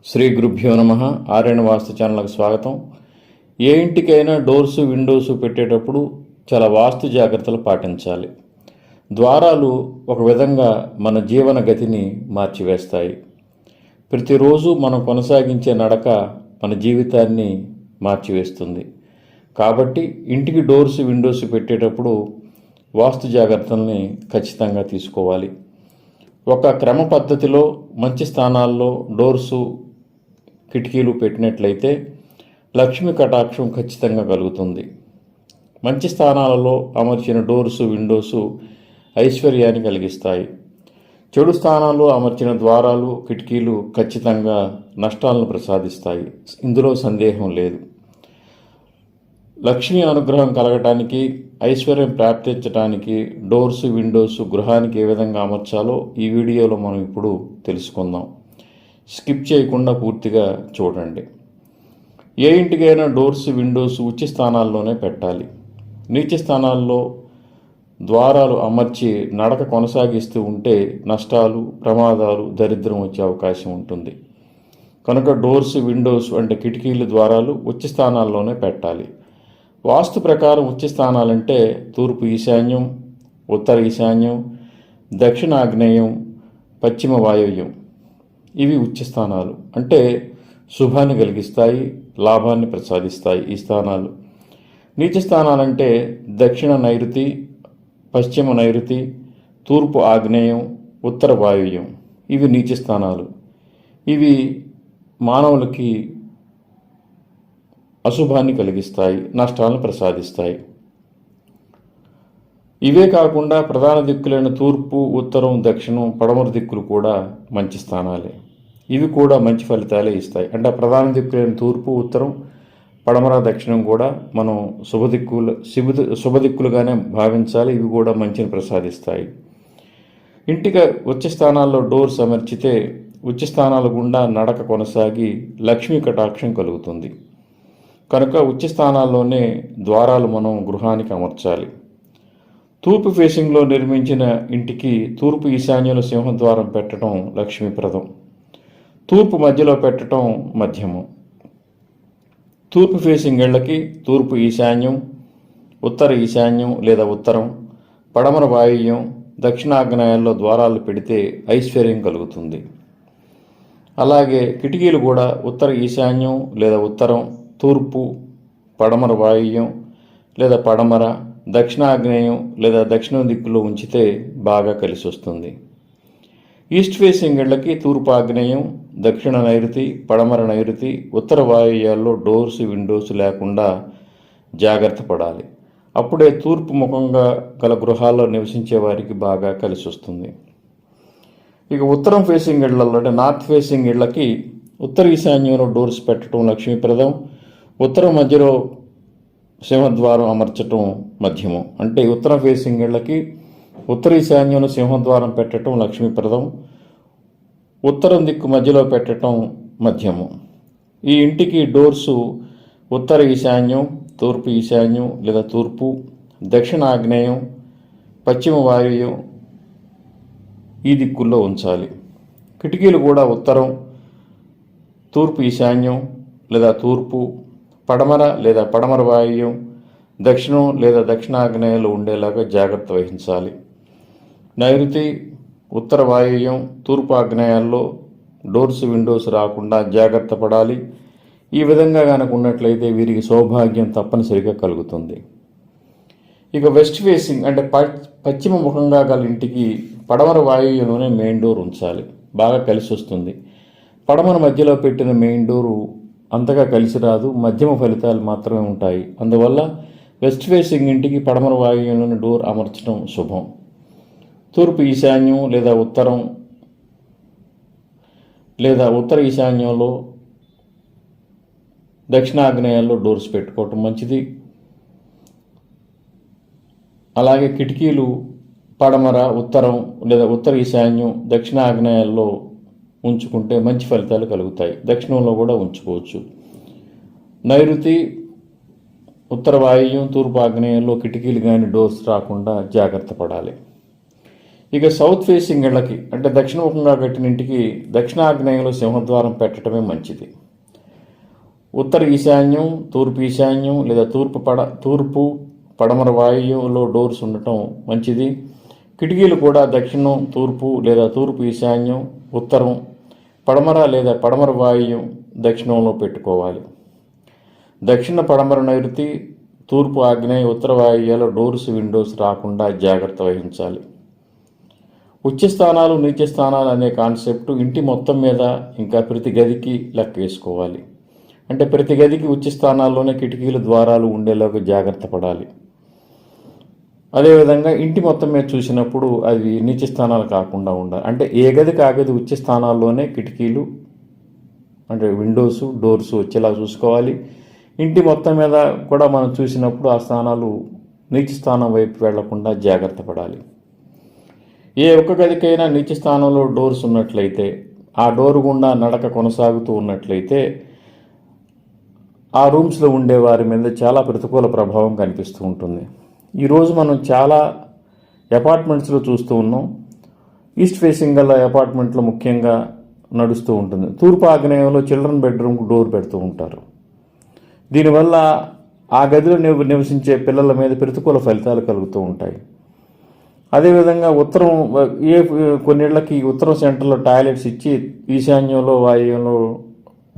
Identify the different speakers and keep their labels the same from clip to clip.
Speaker 1: శ్రీ గురుభ్యో నమ. ఆర్యన వాస్తు ఛానల్కి స్వాగతం. ఏ ఇంటికైనా డోర్స్ విండోస్ పెట్టేటప్పుడు చాలా వాస్తు జాగ్రత్తలు పాటించాలి. ద్వారాలు ఒక విధంగా మన జీవన గతిని మార్చివేస్తాయి. ప్రతిరోజు మనం కొనసాగించే నడక మన జీవితాన్ని మార్చివేస్తుంది. కాబట్టి ఇంటికి డోర్స్ విండోస్ పెట్టేటప్పుడు వాస్తు జాగ్రత్తల్ని ఖచ్చితంగా తీసుకోవాలి. ఒక క్రమ పద్ధతిలో మంచి స్థానాల్లో డోర్సు కిటికీలు పెట్టినట్లయితే లక్ష్మీ కటాక్షం ఖచ్చితంగా కలుగుతుంది. మంచి స్థానాలలో అమర్చిన డోర్సు విండోసు ఐశ్వర్యాన్ని కలిగిస్తాయి. చెడు స్థానాల్లో అమర్చిన ద్వారాలు కిటికీలు ఖచ్చితంగా నష్టాలను ప్రసాదిస్తాయి. ఇందులో సందేహం లేదు. లక్ష్మీ అనుగ్రహం కలగటానికి, ఐశ్వర్యం ప్రాప్తించడానికి డోర్సు విండోస్ గృహానికి ఏ విధంగా అమర్చాలో ఈ వీడియోలో మనం ఇప్పుడు తెలుసుకుందాం. స్కిప్ చేయకుండా పూర్తిగా చూడండి. ఏ ఇంటికైనా డోర్స్ విండోస్ ఉచ్చి స్థానాల్లోనే పెట్టాలి. నీచ స్థానాల్లో ద్వారాలు అమర్చి నడక కొనసాగిస్తూ ఉంటే నష్టాలు, ప్రమాదాలు, దరిద్రం వచ్చే అవకాశం ఉంటుంది. కనుక డోర్స్ విండోస్ అంటే కిటికీలు, ద్వారాలు ఉచ్చి స్థానాల్లోనే పెట్టాలి. వాస్తు ప్రకారం ఉచ్చి స్థానాలంటే తూర్పు ఈశాన్యం, ఉత్తర ఈశాన్యం, దక్షిణ ఆగ్నేయం, పశ్చిమ వాయువ్యం. ఇవి ఉచ్చ స్థానాలు. అంటే శుభాన్ని కలిగిస్తాయి, లాభాన్ని ప్రసాదిస్తాయి ఈ స్థానాలు. నీచ స్థానాలంటే దక్షిణ నైరుతి, పశ్చిమ నైరుతి, తూర్పు ఆగ్నేయం, ఉత్తర వాయువ్యం. ఇవి నీచ స్థానాలు. ఇవి మానవులకి అశుభాన్ని కలిగిస్తాయి, నష్టాలను ప్రసాదిస్తాయి. ఇవే కాకుండా ప్రధాన దిక్కులైన తూర్పు, ఉత్తరం, దక్షిణం, పడమర దిక్కులు కూడా మంచి స్థానాలే. ఇవి కూడా మంచి ఫలితాలే ఇస్తాయి. అంటే ప్రధాన దిక్కులైన తూర్పు, ఉత్తరం, పడమర, దక్షిణం కూడా మనం శుభదిక్కులుగానే భావించాలి. ఇవి కూడా మంచిని ప్రసాదిస్తాయి. ఇంటికి ఉచ్చ స్థానాల్లో డోర్స్ అమర్చితే ఉచ్చ స్థానాల గుండా నడక కొనసాగి లక్ష్మీ కటాక్షం కలుగుతుంది. కనుక ఉచ్చ స్థానాల్లోనే ద్వారాలు మనం గృహానికి అమర్చాలి. తూర్పు ఫేసింగ్లో నిర్మించిన ఇంటికి తూర్పు ఈశాన్యంలో సింహద్వారం పెట్టడం లక్ష్మీప్రదం. తూర్పు మధ్యలో పెట్టడం మధ్యమం. తూర్పు ఫేసింగ్ ఇళ్లకి తూర్పు ఈశాన్యం, ఉత్తర ఈశాన్యం లేదా ఉత్తరం, పడమర వాయువ్యం, దక్షిణాగ్నేయాల్లో ద్వారాలు పెడితే ఐశ్వర్యం కలుగుతుంది. అలాగే కిటికీలు కూడా ఉత్తర ఈశాన్యం లేదా ఉత్తరం, తూర్పు, పడమర వాయువ్యం లేదా పడమర, దక్షిణాగ్నేయం లేదా దక్షిణ దిక్కులో ఉంచితే బాగా కలిసి వస్తుంది. ఈస్ట్ ఫేసింగ్ ఇళ్లకి తూర్పు ఆగ్నేయం, దక్షిణ నైరుతి, పడమర నైరుతి, ఉత్తర వాయువ్యాల్లో డోర్స్ విండోస్ లేకుండా జాగ్రత్త పడాలి. అప్పుడే తూర్పు ముఖంగా గల గృహాల్లో నివసించే వారికి బాగా కలిసి వస్తుంది. ఇక ఉత్తరం ఫేసింగ్ ఇళ్లలో అంటే నార్త్ ఫేసింగ్ ఇళ్లకి ఉత్తర ఈశాన్యంలో డోర్స్ పెట్టడం లక్ష్మీప్రదం. ఉత్తరం మధ్యలో సింహద్వారం అమర్చటం మధ్యమం. అంటే ఉత్తర ఫేసింగ్ ఇళ్లకి ఉత్తర ఈశాన్యంలో సింహద్వారం పెట్టడం లక్ష్మీప్రదం, ఉత్తరం దిక్కు మధ్యలో పెట్టడం మధ్యమం. ఈ ఇంటికి డోర్సు ఉత్తర ఈశాన్యం, తూర్పు ఈశాన్యం లేదా తూర్పు, దక్షిణ ఆగ్నేయం, పశ్చిమ వాయువ్యం ఈ దిక్కుల్లో ఉంచాలి. కిటికీలు కూడా ఉత్తరం, తూర్పు ఈశాన్యం లేదా తూర్పు, పడమర లేదా పడమర వాయువ్యం, దక్షిణం లేదా దక్షిణాగ్నేయాలు ఉండేలాగా జాగ్రత్త వహించాలి. నైరుతి, ఉత్తర వాయువ్యం, తూర్పు ఆగ్నేయాల్లో డోర్స్ విండోస్ రాకుండా జాగ్రత్త పడాలి. ఈ విధంగా కనుక ఉన్నట్లయితే వీరికి సౌభాగ్యం తప్పనిసరిగా కలుగుతుంది. ఇక వెస్ట్ ఫేసింగ్ అంటే పశ్చిమ ముఖంగా గల ఇంటికి పడమర వాయువ్యంలోనే మెయిన్ డోర్ ఉంచాలి. బాగా కలిసి వస్తుంది. పడమర మధ్యలో పెట్టిన మెయిన్ డోరు అంతగా కలిసి రాదు, మధ్యమ ఫలితాలు మాత్రమే ఉంటాయి. అందువల్ల వెస్ట్ ఫేసింగ్ ఇంటికి పడమర వాయువ్యంలోని డోర్ అమర్చడం శుభం. తూర్పు ఈశాన్యం లేదా ఉత్తరం లేదా ఉత్తర ఈశాన్యంలో దక్షిణాగ్నేయాల్లో డోర్స్ పెట్టుకోవటం మంచిది. అలాగే కిటికీలు పడమర, ఉత్తరం లేదా ఉత్తర ఈశాన్యం, దక్షిణాగ్నేయాల్లో ఉంచుకుంటే మంచి ఫలితాలు కలుగుతాయి. దక్షిణంలో కూడా ఉంచుకోవచ్చు. నైరుతి, ఉత్తర వాయువ్యం, తూర్పు ఆగ్నేయంలో కిటికీలు కానీ డోర్స్ రాకుండా జాగ్రత్త పడాలి. ఇక సౌత్ ఫేసింగ్ ఇళ్ళకి అంటే దక్షిణముఖంగా కట్టిన ఇంటికి దక్షిణాగ్నేయంలో సింహద్వారం పెట్టడమే మంచిది. ఉత్తర ఈశాన్యం, తూర్పు ఈశాన్యం లేదా తూర్పు పడమర వాయువులో డోర్స్ ఉండటం మంచిది. కిటికీలు కూడా దక్షిణం, తూర్పు లేదా తూర్పు ఈశాన్యం, ఉత్తరం, పడమర లేదా పడమర వాయువ్యం, దక్షిణంలో పెట్టుకోవాలి. దక్షిణ పడమర నైరుతి, తూర్పు ఆగ్నేయ, ఉత్తర వాయువ్యాల డోర్స్ విండోస్ రాకుండా జాగ్రత్త వహించాలి. ఉచ్చ స్థానాలు, నీచ స్థానాలు అనే కాన్సెప్ట్ ఇంటి మొత్తం మీద ఇంకా ప్రతి గదికి లెక్క వేసుకోవాలి. అంటే ప్రతి గదికి ఉచ్చ స్థానాల్లోనే కిటికీలు, ద్వారాలు ఉండేలాగా జాగ్రత్త పడాలి. అదేవిధంగా ఇంటి మొత్తం మీద చూసినప్పుడు అవి నీచ స్థానాలు కాకుండా ఉండాలి. అంటే ఏ గదికి ఆ గది ఉచ్చ స్థానాల్లోనే కిటికీలు అంటే విండోస్, డోర్స్ వచ్చేలా చూసుకోవాలి. ఇంటి మొత్తం మీద కూడా మనం చూసినప్పుడు ఆ స్థానాలు నీచ స్థానం వైపు వెళ్లకుండా జాగ్రత్త పడాలి. ఏ ఒక్క గదికైనా నీచ స్థానంలో డోర్స్ ఉన్నట్లయితే, ఆ డోర్ గుండా నడక కొనసాగుతూ ఉన్నట్లయితే ఆ రూమ్స్లో ఉండే వారి మీద చాలా ప్రతికూల ప్రభావం కనిపిస్తూ ఉంటుంది. ఈరోజు మనం చాలా అపార్ట్మెంట్స్లో చూస్తూ ఉన్నాం. ఈస్ట్ ఫేసింగ్ గల అపార్ట్మెంట్లో ముఖ్యంగా నడుస్తూ ఉంటుంది. తూర్పు ఆగ్నేయంలో చిల్డ్రన్ బెడ్రూమ్కు డోర్ పెడుతూ ఉంటారు. దీనివల్ల ఆ గదిలో నివసించే పిల్లల మీద ప్రతికూల ఫలితాలు కలుగుతూ ఉంటాయి. అదేవిధంగా ఉత్తరం కొన్నిళ్ళకి ఉత్తరం సెంటర్లో టాయిలెట్స్ ఇచ్చి, ఈశాన్యంలో వాయువ్యంలో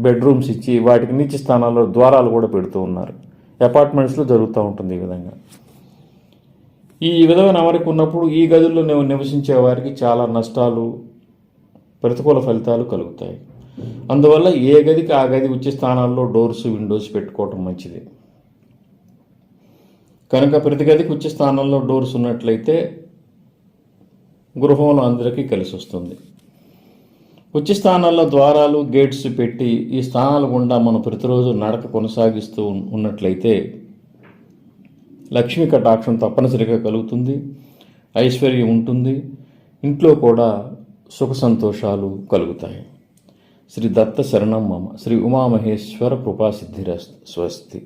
Speaker 1: బెడ్రూమ్స్ ఇచ్చి వాటికి నీచ స్థానాల్లో ద్వారాలు కూడా పెడుతూ ఉన్నారు. అపార్ట్మెంట్స్లో జరుగుతూ ఉంటుంది ఈ విధంగా. ఈ విధమైన అమరిక ఉన్నప్పుడు ఈ గదుల్లో నివసించే వారికి చాలా నష్టాలు, ప్రతికూల ఫలితాలు కలుగుతాయి. అందువల్ల ఏ గదికి ఆ గది ఉచ్చ స్థానాల్లో డోర్స్, విండోస్ పెట్టుకోవటం మంచిది. కనుక ప్రతి గదికి ఉచ్చ స్థానంలో డోర్స్ ఉన్నట్లయితే గృహంలో అందరికీ కలిసి వస్తుంది. ఉచ్చ స్థానాల్లో ద్వారాలు, గేట్స్ పెట్టి ఈ స్థానాల గుండా మనం ప్రతిరోజు నడక కొనసాగిస్తూ ఉన్నట్లయితే లక్ష్మీ కటాక్షం తప్పనిసరిగా కలుగుతుంది, ఐశ్వర్యం ఉంటుంది, ఇంట్లో కూడా సుఖ సంతోషాలు కలుగుతాయి. శ్రీ దత్త శరణం మమ. శ్రీ ఉమామహేశ్వర కృపాసిద్ధిరస్తు. స్వస్తి.